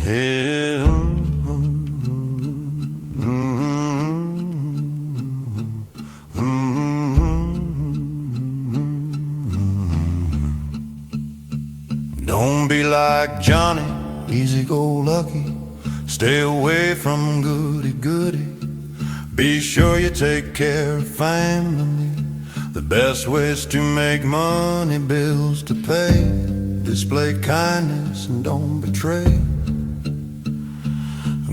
Yeah. Don't be like Johnny, easy-go-lucky. Stay away from goody-goody. Be sure you take care of family. The best ways to make money, bills to pay. Display kindness and don't betray.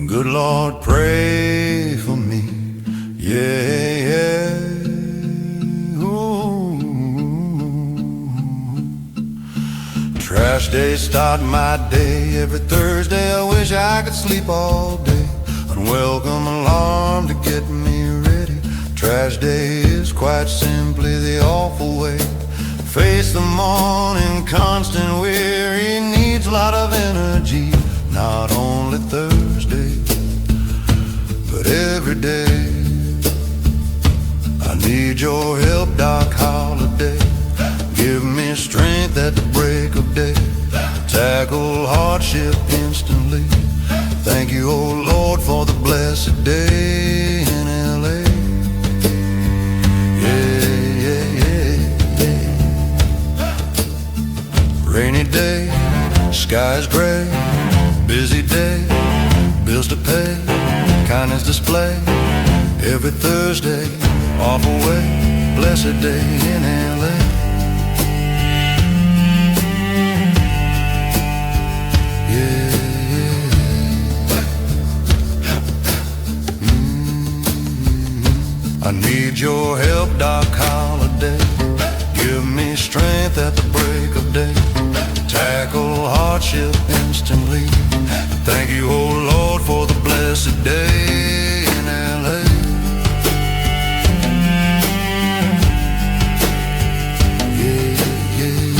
Good Lord, pray for me. Yeah, yeah. Ooh. Trash day start my day every Thursday. I wish I could sleep all day. Unwelcome alarm to get me ready. Trash day is quite simply the awful way. Face the morning, constant weary, needs a lot of energy. Not only Thursday, but every day. I need your help, Doc Holiday. Give me strength at the break of day. Tackle hardship instantly. Thank you, oh Lord, for the blessed day in L.A. Yeah, yeah, yeah, yeah. Rainy day, sky's gray. Busy day, bills to pay. Kindness display. Every Thursday, off away. Blessed day in L.A. I need your help, Doc Holiday. Give me strength at the break of day. Tackle hardship instantly. Thank you, oh Lord, for the blessed day in L.A. Yeah, yeah,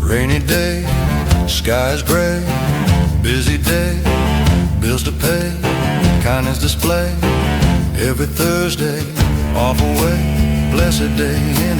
Rainy day, sky's gray. Busy day, bills to pay. Kindness display. Every Thursday, off away. Blessed day in